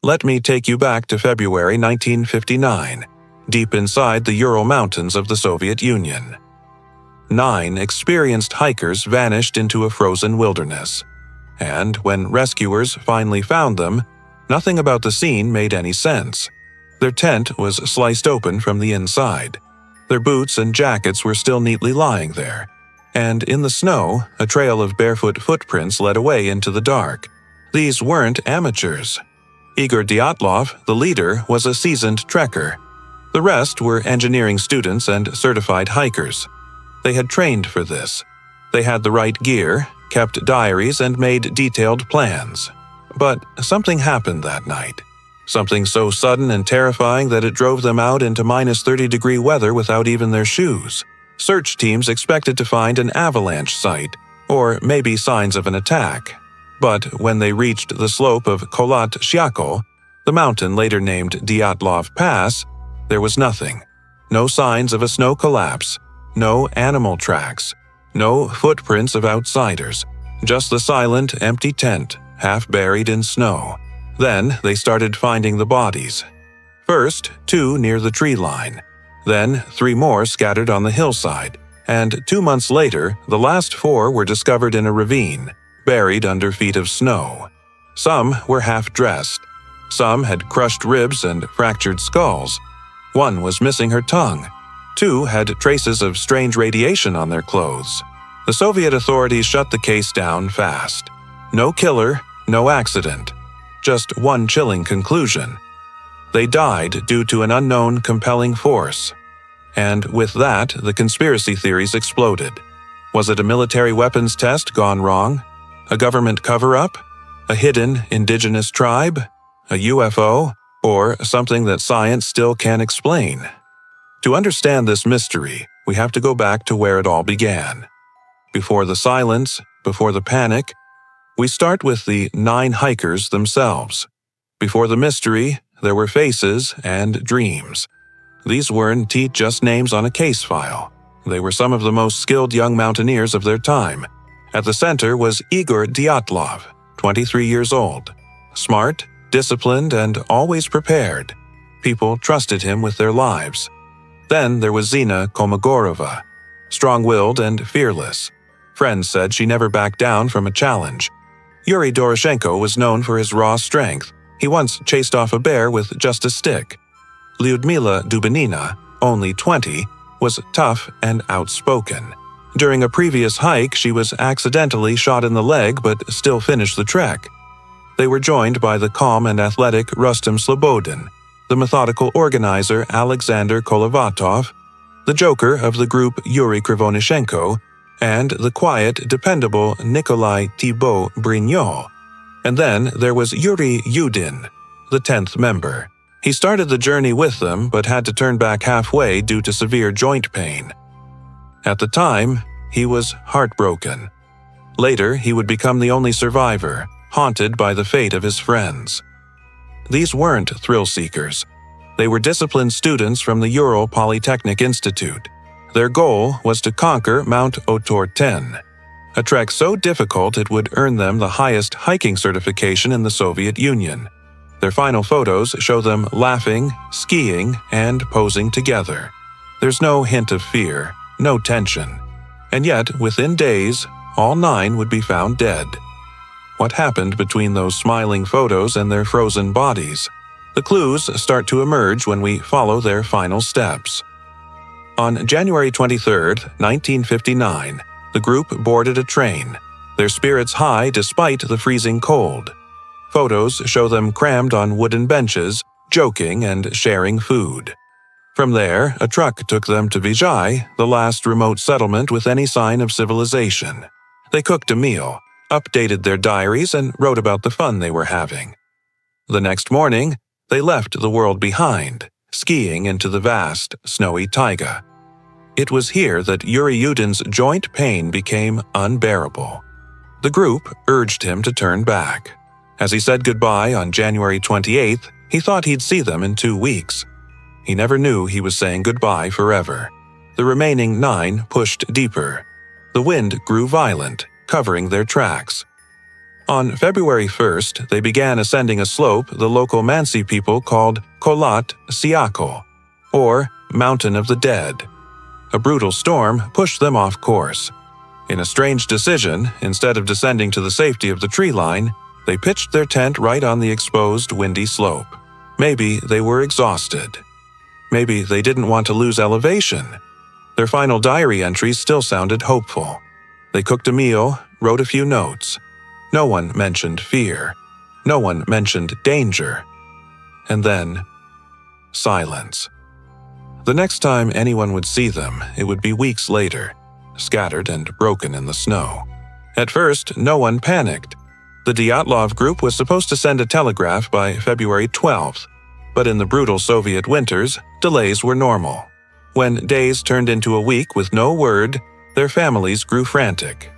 Let me take you back to February 1959, deep inside the Ural Mountains of the Soviet Union. 9 experienced hikers vanished into a frozen wilderness, and when rescuers finally found them, nothing about the scene made any sense. Their tent was sliced open from the inside. Their boots and jackets were still neatly lying there, and in the snow, a trail of barefoot footprints led away into the dark. These weren't amateurs. Igor Dyatlov, the leader, was a seasoned trekker. The rest were engineering students and certified hikers. They had trained for this. They had the right gear, kept diaries, and made detailed plans. But something happened that night. Something so sudden and terrifying that it drove them out into -30-degree weather without even their shoes. Search teams expected to find an avalanche site, or maybe signs of an attack. But when they reached the slope of Kholat Shyakol, the mountain later named Dyatlov Pass, there was nothing. No signs of a snow collapse, no animal tracks, no footprints of outsiders, just the silent, empty tent, half buried in snow. Then they started finding the bodies. First, 2 near the tree line. Then 3 more scattered on the hillside. And 2 months later, the last 4 were discovered in a ravine, buried under feet of snow. Some were half-dressed. Some had crushed ribs and fractured skulls. 1 was missing her tongue. 2 had traces of strange radiation on their clothes. The Soviet authorities shut the case down fast. No killer, no accident. Just one chilling conclusion. They died due to an unknown compelling force. And with that, the conspiracy theories exploded. Was it a military weapons test gone wrong? A government cover-up? A hidden indigenous tribe? A UFO? Or something that science still can't explain? To understand this mystery, we have to go back to where it all began. Before the silence, before the panic, we start with the 9 hikers themselves. Before the mystery, there were faces and dreams. These weren't just names on a case file. They were some of the most skilled young mountaineers of their time. At the center was Igor Dyatlov, 23 years old. Smart, disciplined, and always prepared. People trusted him with their lives. Then there was Zina Kolmogorova, strong-willed and fearless. Friends said she never backed down from a challenge. Yuri Doroshenko was known for his raw strength. He once chased off a bear with just a stick. Lyudmila Dubinina, only 20, was tough and outspoken. During a previous hike, she was accidentally shot in the leg but still finished the trek. They were joined by the calm and athletic Rustem Slobodin, the methodical organizer Alexander Kolovatov, the joker of the group Yuri Krivonishenko, and the quiet, dependable Nikolai Thibault Brignol. And then there was Yuri Yudin, the 10th member. He started the journey with them but had to turn back halfway due to severe joint pain. At the time, he was heartbroken. Later, he would become the only survivor, haunted by the fate of his friends. These weren't thrill-seekers. They were disciplined students from the Ural Polytechnic Institute. Their goal was to conquer Mount Otor-10, a trek so difficult it would earn them the highest hiking certification in the Soviet Union. Their final photos show them laughing, skiing, and posing together. There's no hint of fear, no tension. And yet, within days, all 9 would be found dead. What happened between those smiling photos and their frozen bodies? The clues start to emerge when we follow their final steps. On January 23, 1959, the group boarded a train, their spirits high despite the freezing cold. Photos show them crammed on wooden benches, joking and sharing food. From there, a truck took them to Vijay, the last remote settlement with any sign of civilization. They cooked a meal, updated their diaries, and wrote about the fun they were having. The next morning, they left the world behind, skiing into the vast, snowy taiga. It was here that Yuri Yudin's joint pain became unbearable. The group urged him to turn back. As he said goodbye on January 28th, he thought he'd see them in 2 weeks. He never knew he was saying goodbye forever. The remaining 9 pushed deeper. The wind grew violent, covering their tracks. On February 1st, they began ascending a slope the local Mansi people called Kholat Siako, or Mountain of the Dead. A brutal storm pushed them off course. In a strange decision, instead of descending to the safety of the tree line, they pitched their tent right on the exposed windy slope. Maybe they were exhausted. Maybe they didn't want to lose elevation. Their final diary entries still sounded hopeful. They cooked a meal, wrote a few notes. No one mentioned fear. No one mentioned danger. And then, silence. The next time anyone would see them, it would be weeks later, scattered and broken in the snow. At first, no one panicked. The Dyatlov group was supposed to send a telegraph by February 12th, but in the brutal Soviet winters, delays were normal. When days turned into a week with no word, their families grew frantic.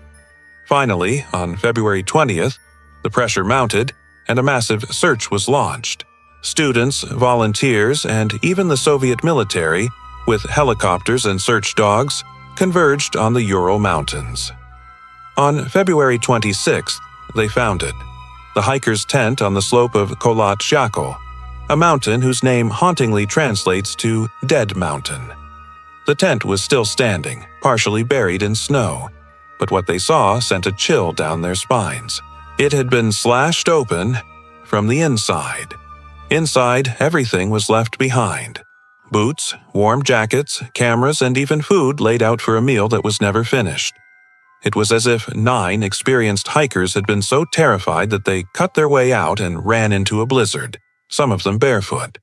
Finally, on February 20th, the pressure mounted and a massive search was launched. Students, volunteers, and even the Soviet military, with helicopters and search dogs, converged on the Ural Mountains. On February 26th, they found it, the hiker's tent on the slope of Kholat Siako, a mountain whose name hauntingly translates to Dead Mountain. The tent was still standing, partially buried in snow, but what they saw sent a chill down their spines. It had been slashed open from the inside. Inside, everything was left behind. Boots, warm jackets, cameras, and even food laid out for a meal that was never finished. It was as if 9 experienced hikers had been so terrified that they cut their way out and ran into a blizzard, some of them barefoot.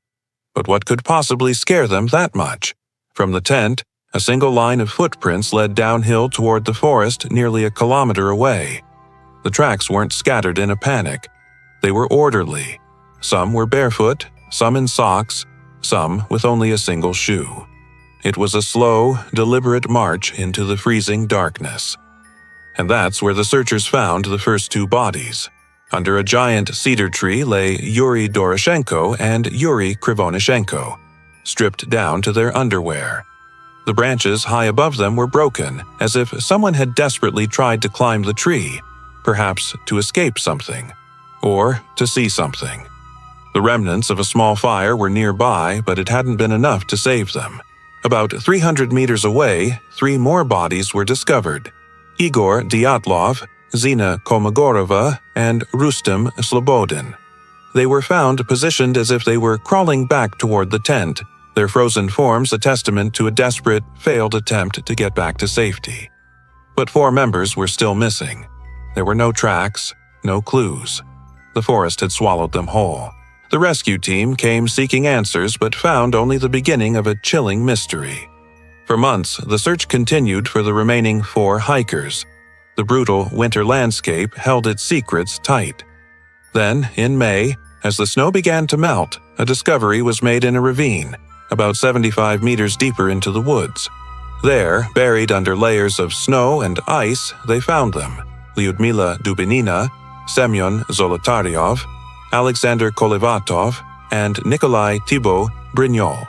But what could possibly scare them that much? From the tent, a single line of footprints led downhill toward the forest nearly a kilometer away. The tracks weren't scattered in a panic. They were orderly. Some were barefoot, some in socks, some with only a single shoe. It was a slow, deliberate march into the freezing darkness. And that's where the searchers found the first 2 bodies. Under a giant cedar tree lay Yuri Doroshenko and Yuri Krivonishenko, stripped down to their underwear. The branches high above them were broken, as if someone had desperately tried to climb the tree, perhaps to escape something, or to see something. The remnants of a small fire were nearby, but it hadn't been enough to save them. About 300 meters away, 3 more bodies were discovered: Igor Dyatlov, Zina Kolmogorova, and Rustem Slobodin. They were found positioned as if they were crawling back toward the tent, their frozen forms a testament to a desperate, failed attempt to get back to safety. But 4 members were still missing. There were no tracks, no clues. The forest had swallowed them whole. The rescue team came seeking answers but found only the beginning of a chilling mystery. For months, the search continued for the remaining 4 hikers. The brutal winter landscape held its secrets tight. Then, in May, as the snow began to melt, a discovery was made in a ravine, about 75 meters deeper into the woods. There, buried under layers of snow and ice, they found them: Lyudmila Dubinina, Semyon Zolotaryov, Alexander Kolevatov, and Nikolai Thibault Brignol.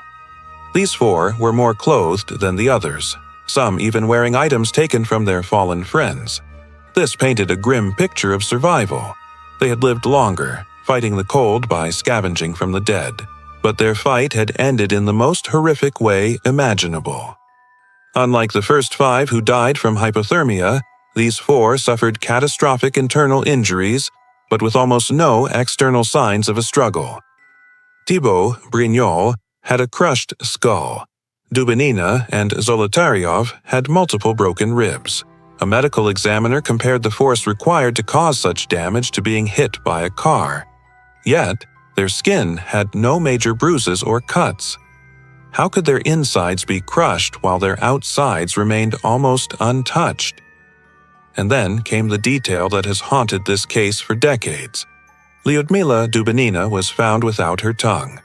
These 4 were more clothed than the others, some even wearing items taken from their fallen friends. This painted a grim picture of survival. They had lived longer, fighting the cold by scavenging from the dead. But their fight had ended in the most horrific way imaginable. Unlike the first 5 who died from hypothermia, these 4 suffered catastrophic internal injuries, but with almost no external signs of a struggle. Thibault Brignol had a crushed skull. Dubinina and Zolotaryov had multiple broken ribs. A medical examiner compared the force required to cause such damage to being hit by a car. Yet, their skin had no major bruises or cuts. How could their insides be crushed while their outsides remained almost untouched? And then came the detail that has haunted this case for decades. Lyudmila Dubinina was found without her tongue.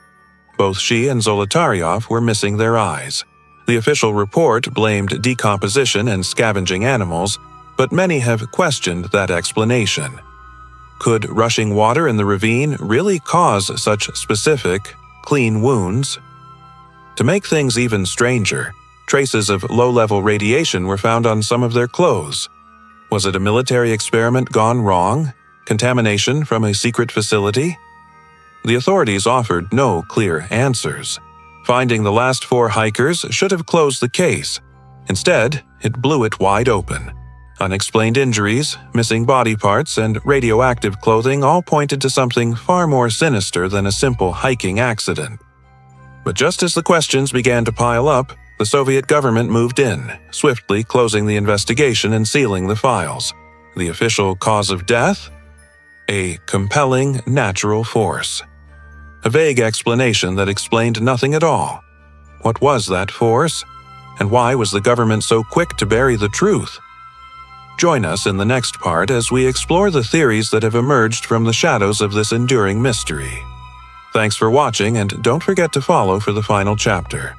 Both she and Zolotaryov were missing their eyes. The official report blamed decomposition and scavenging animals, but many have questioned that explanation. Could rushing water in the ravine really cause such specific, clean wounds? To make things even stranger, traces of low-level radiation were found on some of their clothes. Was it a military experiment gone wrong? Contamination from a secret facility? The authorities offered no clear answers. Finding the last 4 hikers should have closed the case. Instead, it blew it wide open. Unexplained injuries, missing body parts, and radioactive clothing all pointed to something far more sinister than a simple hiking accident. But just as the questions began to pile up, the Soviet government moved in, swiftly closing the investigation and sealing the files. The official cause of death? A compelling natural force. A vague explanation that explained nothing at all. What was that force? And why was the government so quick to bury the truth? Join us in the next part as we explore the theories that have emerged from the shadows of this enduring mystery. Thanks for watching, and don't forget to follow for the final chapter.